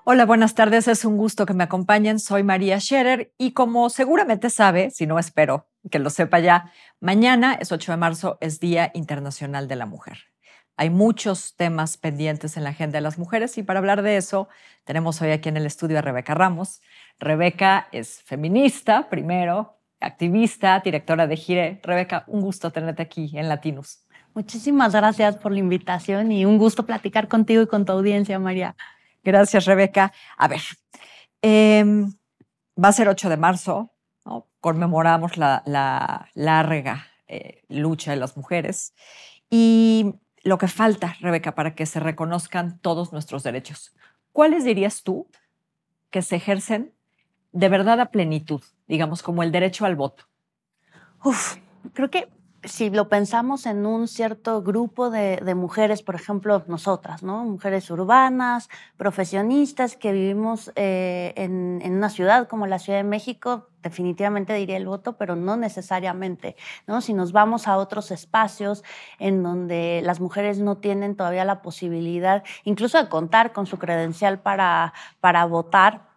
Hola, buenas tardes. Es un gusto que me acompañen. Soy María Scherer y como seguramente sabe, si no espero que lo sepa ya, mañana es 8 de marzo, es Día Internacional de la Mujer. Hay muchos temas pendientes en la agenda de las mujeres y para hablar de eso tenemos hoy aquí en el estudio a Rebeca Ramos. Rebeca es feminista, primero, activista, directora de Gire. Rebeca, un gusto tenerte aquí en Latinus. Muchísimas gracias por la invitación y un gusto platicar contigo y con tu audiencia, María. Gracias, Rebeca. A ver, va a ser 8 de marzo, ¿no? Conmemoramos la larga lucha de las mujeres y lo que falta, Rebeca, para que se reconozcan todos nuestros derechos. ¿Cuáles dirías tú que se ejercen de verdad a plenitud, digamos, como el derecho al voto? Creo que si lo pensamos en un cierto grupo de mujeres, por ejemplo, nosotras, ¿no? Mujeres urbanas, profesionistas que vivimos en una ciudad como la Ciudad de México, definitivamente diría el voto, pero no necesariamente, ¿no? Si nos vamos a otros espacios en donde las mujeres no tienen todavía la posibilidad, incluso de contar con su credencial para votar,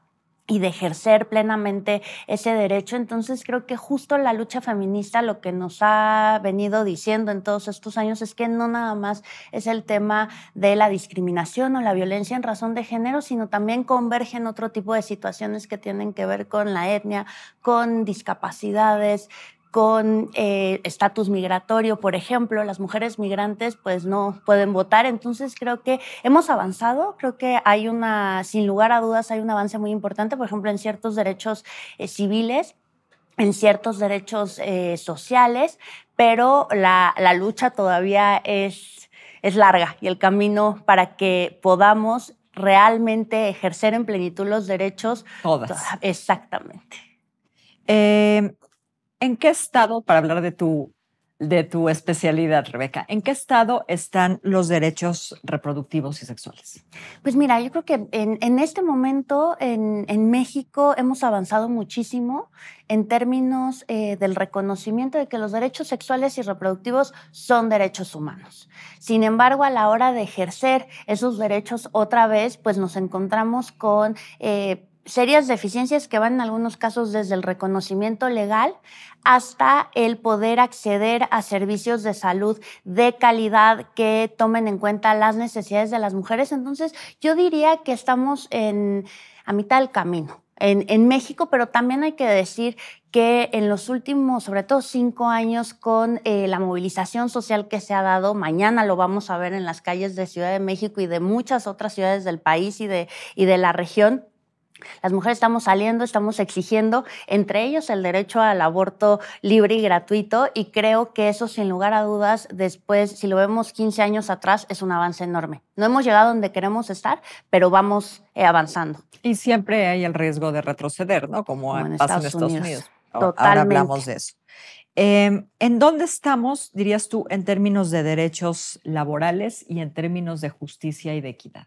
y de ejercer plenamente ese derecho. Entonces creo que justo la lucha feminista lo que nos ha venido diciendo en todos estos años es que no nada más es el tema de la discriminación o la violencia en razón de género, sino también convergen otro tipo de situaciones que tienen que ver con la etnia, con discapacidades, con estatus migratorio, por ejemplo. Las mujeres migrantes pues no pueden votar, entonces creo que hemos avanzado, creo que hay sin lugar a dudas hay un avance muy importante, por ejemplo, en ciertos derechos civiles, en ciertos derechos sociales, pero la lucha todavía es larga y el camino para que podamos realmente ejercer en plenitud los derechos. Todas. Exactamente. ¿En qué estado, para hablar de tu especialidad, Rebeca, en qué estado están los derechos reproductivos y sexuales? Pues mira, yo creo que en este momento en México hemos avanzado muchísimo en términos del reconocimiento de que los derechos sexuales y reproductivos son derechos humanos. Sin embargo, a la hora de ejercer esos derechos otra vez, pues nos encontramos con serias deficiencias que van en algunos casos desde el reconocimiento legal hasta el poder acceder a servicios de salud de calidad que tomen en cuenta las necesidades de las mujeres. Entonces, yo diría que estamos a mitad del camino en México, pero también hay que decir que en los últimos, sobre todo 5 años, con la movilización social que se ha dado, mañana lo vamos a ver en las calles de Ciudad de México y de muchas otras ciudades del país y de la región. Las mujeres estamos saliendo, estamos exigiendo, entre ellos el derecho al aborto libre y gratuito, y creo que eso, sin lugar a dudas, después, si lo vemos 15 años atrás, es un avance enorme. No hemos llegado donde queremos estar, pero vamos avanzando. Y siempre hay el riesgo de retroceder, ¿no? Como Como en pasa en Estados Estados Unidos. Unidos. Ahora hablamos Totalmente. de eso. ¿En dónde estamos, dirías tú, en términos de derechos laborales y en términos de justicia y de equidad?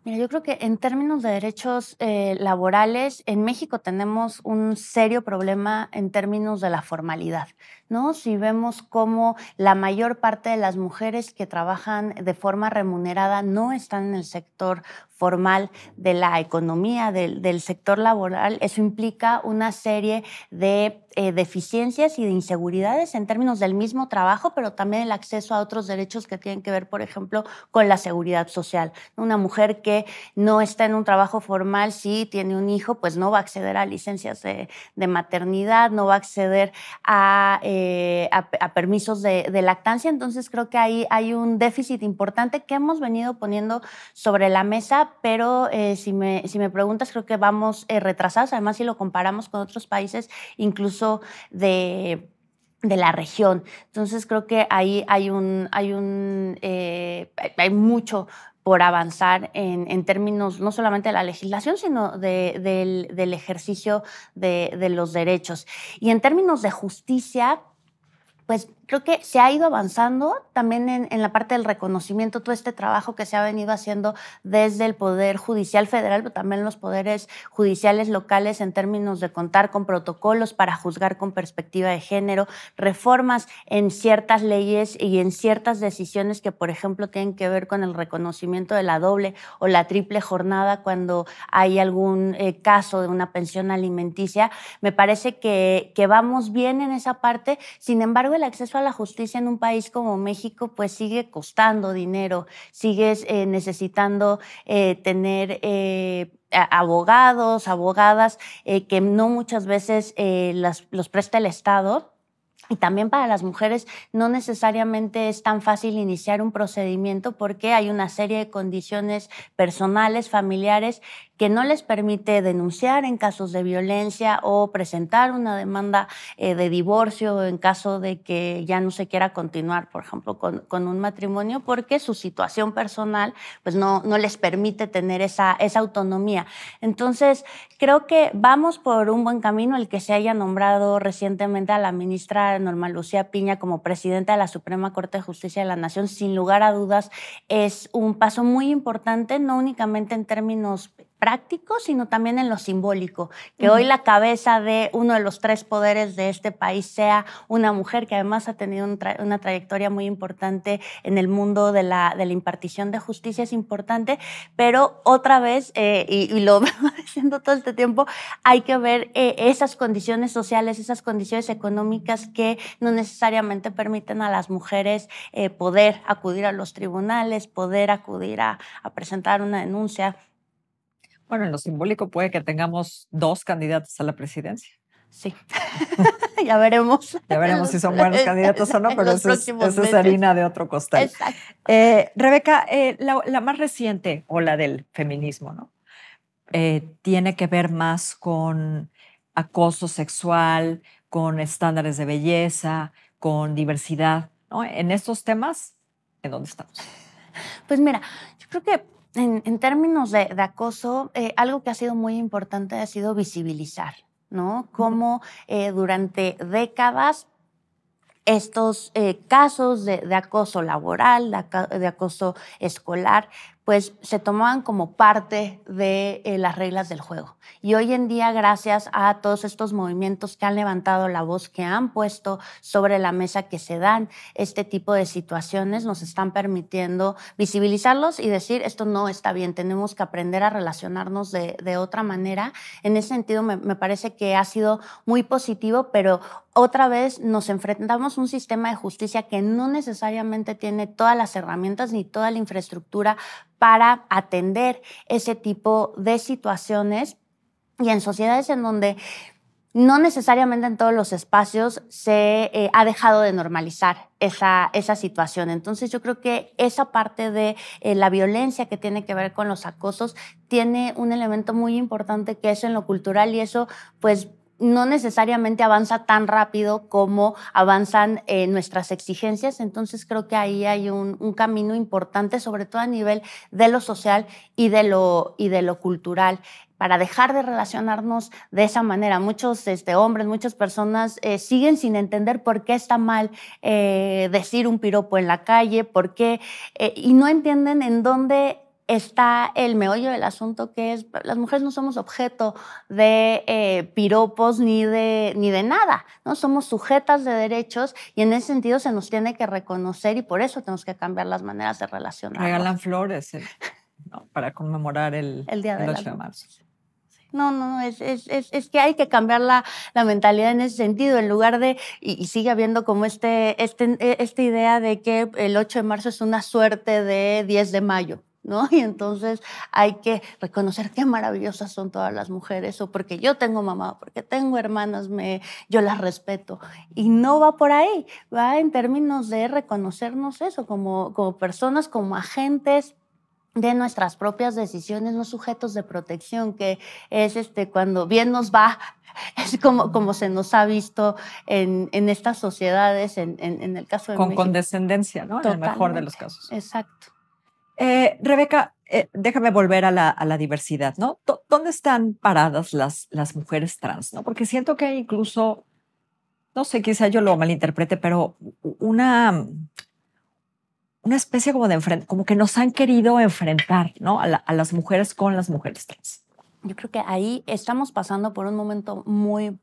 Mira, yo creo que en términos de derechos laborales, en México tenemos un serio problema en términos de la formalidad, ¿no? Si vemos cómo la mayor parte de las mujeres que trabajan de forma remunerada no están en el sector formal de la economía, del sector laboral, eso implica una serie de deficiencias y de inseguridades en términos del mismo trabajo, pero también el acceso a otros derechos que tienen que ver, por ejemplo, con la seguridad social. Una mujer que no está en un trabajo formal, si tiene un hijo, pues no va a acceder a licencias de maternidad, no va a acceder a permisos de lactancia. Entonces creo que ahí hay un déficit importante que hemos venido poniendo sobre la mesa, pero si me preguntas, creo que vamos retrasados. Además, si lo comparamos con otros países, incluso de la región. Entonces creo que ahí hay mucho por avanzar en términos no solamente de la legislación, sino del ejercicio de los derechos. Y en términos de justicia, pues creo que se ha ido avanzando también en la parte del reconocimiento, todo este trabajo que se ha venido haciendo desde el Poder Judicial Federal, pero también los poderes judiciales locales en términos de contar con protocolos para juzgar con perspectiva de género, reformas en ciertas leyes y en ciertas decisiones que, por ejemplo, tienen que ver con el reconocimiento de la doble o la triple jornada cuando hay algún caso de una pensión alimenticia. Me parece que vamos bien en esa parte. Sin embargo, el acceso a la justicia en un país como México pues sigue costando dinero, sigues necesitando tener abogados, abogadas que no muchas veces los presta el Estado. Y también para las mujeres no necesariamente es tan fácil iniciar un procedimiento porque hay una serie de condiciones personales, familiares, que no les permite denunciar en casos de violencia o presentar una demanda de divorcio en caso de que ya no se quiera continuar, por ejemplo, con un matrimonio, porque su situación personal pues no les permite tener esa autonomía. Entonces, creo que vamos por un buen camino. El que se haya nombrado recientemente a la ministra Norma Lucía Piña como presidenta de la Suprema Corte de Justicia de la Nación, sin lugar a dudas, es un paso muy importante, no únicamente en términos prácticos, sino también en lo simbólico. Que hoy la cabeza de uno de los 3 poderes de este país sea una mujer que además ha tenido una trayectoria muy importante en el mundo de la impartición de justicia es importante, pero otra vez, y lo vengo diciendo todo este tiempo, hay que ver esas condiciones sociales, esas condiciones económicas que no necesariamente permiten a las mujeres poder acudir a los tribunales, poder acudir a presentar una denuncia. Bueno, en lo simbólico puede que tengamos 2 candidatos a la presidencia. Sí, ya veremos. Ya veremos si son buenos candidatos o no, pero eso es harina de otro costal. Exacto. Rebeca, la más reciente ola del feminismo, ¿no? Tiene que ver más con acoso sexual, con estándares de belleza, con diversidad, ¿no? En estos temas, ¿en dónde estamos? Pues mira, yo creo que en términos de acoso, algo que ha sido muy importante ha sido visibilizar, ¿no? Cómo durante décadas estos casos de acoso laboral, de acoso escolar, pues se tomaban como parte de las reglas del juego. Y hoy en día, gracias a todos estos movimientos que han levantado la voz, que han puesto sobre la mesa que se dan este tipo de situaciones, nos están permitiendo visibilizarlos y decir, esto no está bien, tenemos que aprender a relacionarnos de otra manera. En ese sentido, me parece que ha sido muy positivo, pero otra vez nos enfrentamos a un sistema de justicia que no necesariamente tiene todas las herramientas ni toda la infraestructura para atender ese tipo de situaciones, y en sociedades en donde no necesariamente en todos los espacios se ha dejado de normalizar esa situación. Entonces yo creo que esa parte de la violencia que tiene que ver con los acosos tiene un elemento muy importante que es en lo cultural, y eso pues no necesariamente avanza tan rápido como avanzan nuestras exigencias. Entonces creo que ahí hay un camino importante, sobre todo a nivel de lo social y de lo cultural, para dejar de relacionarnos de esa manera. Muchos hombres, muchas personas siguen sin entender por qué está mal decir un piropo en la calle, por qué, y no entienden en dónde está el meollo del asunto, que es las mujeres no somos objeto de piropos ni de nada, ¿no? Somos sujetas de derechos, y en ese sentido se nos tiene que reconocer, y por eso tenemos que cambiar las maneras de relacionarnos. Regalan flores ¿no? Para conmemorar el 8 de marzo. No, es que hay que cambiar la mentalidad en ese sentido, en lugar de, y sigue habiendo como esta idea de que el 8 de marzo es una suerte de 10 de mayo. ¿No? Y entonces hay que reconocer qué maravillosas son todas las mujeres, o porque yo tengo mamá, porque tengo hermanas, yo las respeto. Y no va por ahí, va en términos de reconocernos eso como personas, como agentes de nuestras propias decisiones, no sujetos de protección, que es cuando bien nos va, es como se nos ha visto en estas sociedades, en el caso de México. Con condescendencia, ¿no? Totalmente. En el mejor de los casos. Exacto. Rebeca, déjame volver a la diversidad, ¿no? ¿Dónde están paradas las mujeres trans, ¿no? Porque siento que hay incluso no sé, quizá yo lo malinterprete, pero una, una especie como de como que nos han querido enfrentar, ¿no? A las mujeres con las mujeres trans. Yo creo que ahí estamos pasando por un momento muy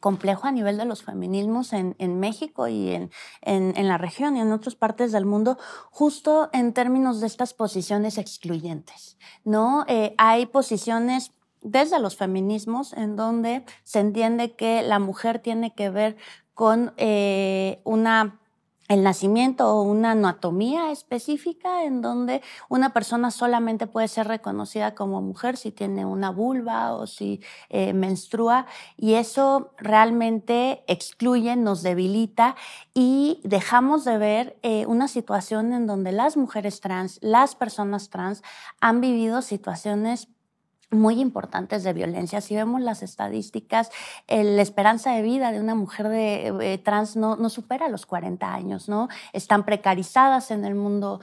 complejo a nivel de los feminismos en México y en la región y en otras partes del mundo, justo en términos de estas posiciones excluyentes, ¿no? Hay posiciones desde los feminismos en donde se entiende que la mujer tiene que ver con el nacimiento o una anatomía específica en donde una persona solamente puede ser reconocida como mujer si tiene una vulva o si menstrua, y eso realmente excluye, nos debilita y dejamos de ver una situación en donde las mujeres trans, las personas trans han vivido situaciones muy importantes de violencia. Si vemos las estadísticas, la esperanza de vida de una mujer trans no supera los 40 años, ¿no? Están precarizadas en el mundo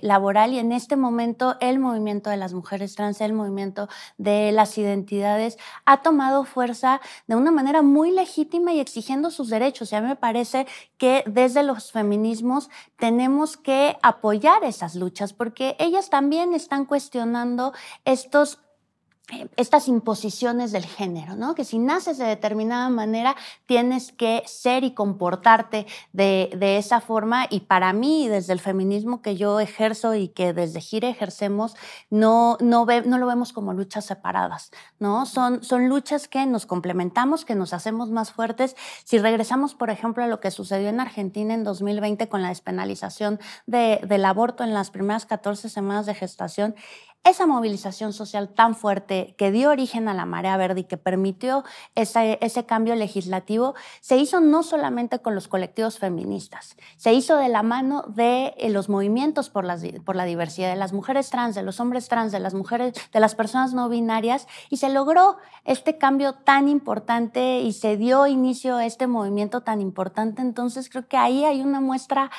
laboral, y en este momento el movimiento de las mujeres trans, el movimiento de las identidades ha tomado fuerza de una manera muy legítima y exigiendo sus derechos. Y a mí me parece que desde los feminismos tenemos que apoyar esas luchas, porque ellas también están cuestionando estas imposiciones del género, ¿no? Que si naces de determinada manera tienes que ser y comportarte de esa forma, y para mí, desde el feminismo que yo ejerzo y que desde Gire ejercemos, no lo vemos como luchas separadas, ¿no? Son luchas que nos complementamos, que nos hacemos más fuertes. Si regresamos, por ejemplo, a lo que sucedió en Argentina en 2020 con la despenalización del aborto en las primeras 14 semanas de gestación, esa movilización social tan fuerte que dio origen a la marea verde y que permitió ese cambio legislativo, se hizo no solamente con los colectivos feministas, se hizo de la mano de los movimientos por la diversidad de las mujeres trans, de los hombres trans, de las mujeres, de las personas no binarias, y se logró este cambio tan importante y se dio inicio a este movimiento tan importante. Entonces creo que ahí hay una muestra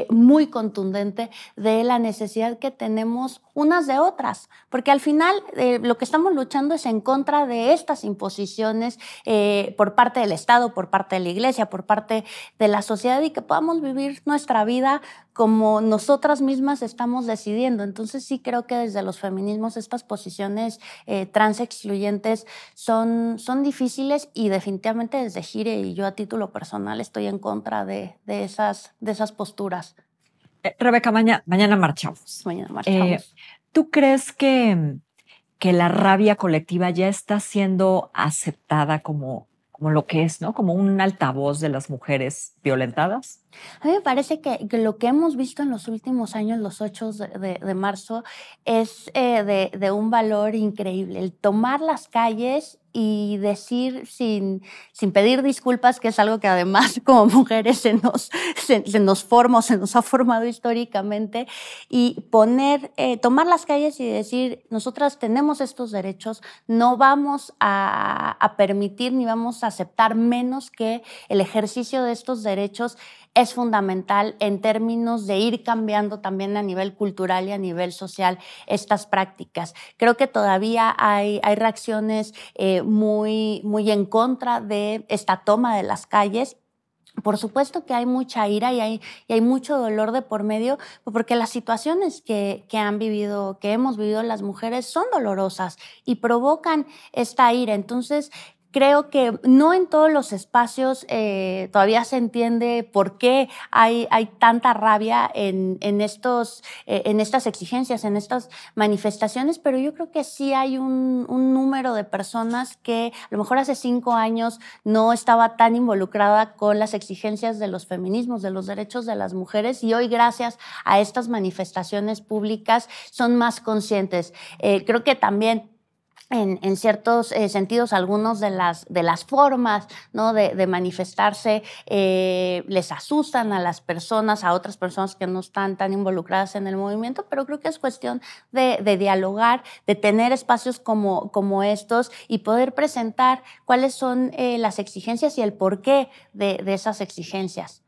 muy contundente de la necesidad que tenemos unas de otras, porque al final lo que estamos luchando es en contra de estas imposiciones por parte del Estado, por parte de la Iglesia, por parte de la sociedad, y que podamos vivir nuestra vida como nosotras mismas estamos decidiendo. Entonces sí creo que desde los feminismos estas posiciones trans excluyentes son difíciles, y definitivamente desde Gire y yo a título personal estoy en contra de esas posturas. Rebeca, mañana marchamos. Mañana marchamos. ¿Tú crees que la rabia colectiva ya está siendo aceptada como lo que es, ¿no? Como un altavoz de las mujeres violentadas? A mí me parece que lo que hemos visto en los últimos años, los 8 de marzo, es de un valor increíble. El tomar las calles y decir sin pedir disculpas, que es algo que además como mujeres se nos forma o se nos ha formado históricamente, y tomar las calles y decir: nosotras tenemos estos derechos, no vamos a permitir ni vamos a aceptar menos que el ejercicio de estos derechos. Es fundamental en términos de ir cambiando también a nivel cultural y a nivel social estas prácticas. Creo que todavía hay reacciones muy en contra de esta toma de las calles. Por supuesto que hay mucha ira y hay mucho dolor de por medio, porque las situaciones que hemos vivido las mujeres son dolorosas y provocan esta ira. Entonces, creo que no en todos los espacios todavía se entiende por qué hay tanta rabia en estas exigencias, en estas manifestaciones, pero yo creo que sí hay un número de personas que a lo mejor hace 5 años no estaba tan involucrada con las exigencias de los feminismos, de los derechos de las mujeres, y hoy, gracias a estas manifestaciones públicas, son más conscientes. Creo que también en ciertos sentidos, algunos de las formas, ¿no?, de manifestarse les asustan a las personas, a otras personas que no están tan involucradas en el movimiento, pero creo que es cuestión de dialogar, de tener espacios como estos y poder presentar cuáles son las exigencias y el porqué de esas exigencias.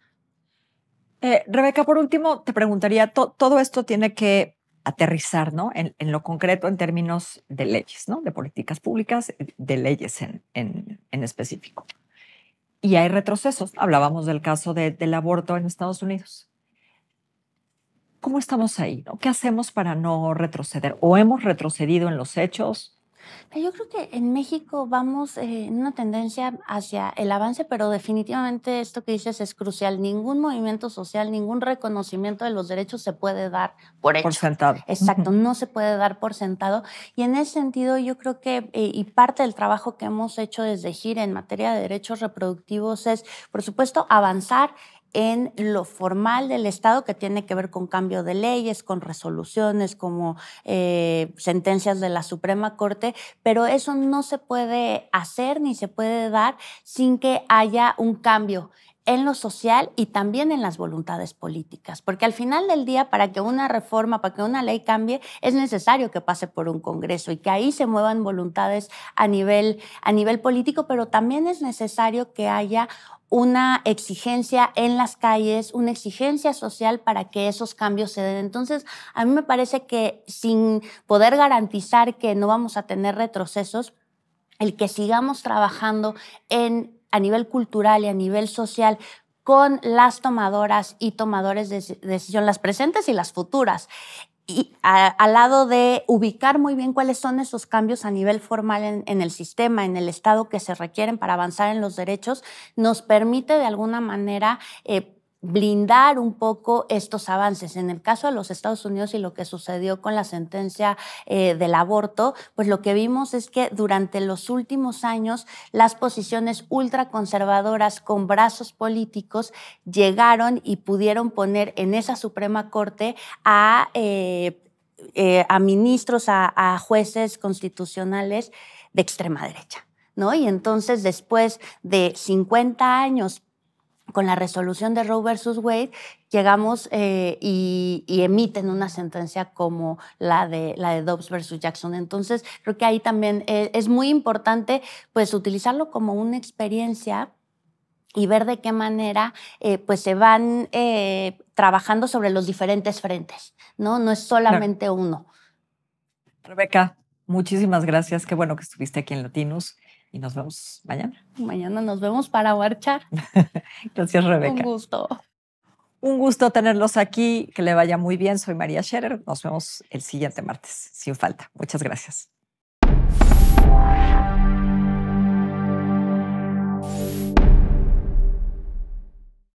Rebeca, por último, te preguntaría, todo esto tiene que aterrizar, ¿no? En lo concreto, en términos de leyes, ¿no? De políticas públicas, de leyes en específico. y hay retrocesos. Hablábamos del caso del aborto en Estados Unidos. ¿Cómo estamos ahí? ¿No? ¿Qué hacemos para no retroceder? ¿O hemos retrocedido en los hechos? Yo creo que en México vamos en una tendencia hacia el avance, pero definitivamente esto que dices es crucial. Ningún movimiento social, ningún reconocimiento de los derechos se puede dar por Por hecho. sentado. Exacto, no se puede dar por sentado. Y en ese sentido yo creo que, y parte del trabajo que hemos hecho desde GIRE en materia de derechos reproductivos es, por supuesto, avanzar en lo formal del Estado que tiene que ver con cambio de leyes, con resoluciones, como sentencias de la Suprema Corte, pero eso no se puede hacer ni se puede dar sin que haya un cambio en lo social y también en las voluntades políticas, porque al final del día, para que una reforma, para que una ley cambie, es necesario que pase por un Congreso y que ahí se muevan voluntades a nivel político, pero también es necesario que haya una exigencia en las calles, una exigencia social para que esos cambios se den. Entonces, a mí me parece que sin poder garantizar que no vamos a tener retrocesos, el que sigamos trabajando a nivel cultural y a nivel social con las tomadoras y tomadores de decisión, las presentes y las futuras, y al lado de ubicar muy bien cuáles son esos cambios a nivel formal en el sistema, en el Estado que se requieren para avanzar en los derechos, nos permite de alguna manera blindar un poco estos avances. En el caso de los Estados Unidos y lo que sucedió con la sentencia del aborto, pues lo que vimos es que durante los últimos años las posiciones ultraconservadoras con brazos políticos llegaron y pudieron poner en esa Suprema Corte a ministros, a jueces constitucionales de extrema derecha, ¿no? Y entonces, después de 50 años con la resolución de Roe versus Wade, llegamos y emiten una sentencia como la de Dobbs versus Jackson. Entonces, creo que ahí también es muy importante pues utilizarlo como una experiencia y ver de qué manera pues se van trabajando sobre los diferentes frentes, ¿no? No es solamente Claro. uno. Rebeca, muchísimas gracias. Qué bueno que estuviste aquí en Latinus y nos vemos mañana. Mañana nos vemos para marchar. Gracias, Un Rebeca. gusto. Un gusto tenerlos aquí. Que le vaya muy bien. Soy María Scherer. Nos vemos el siguiente martes, sin falta. Muchas gracias.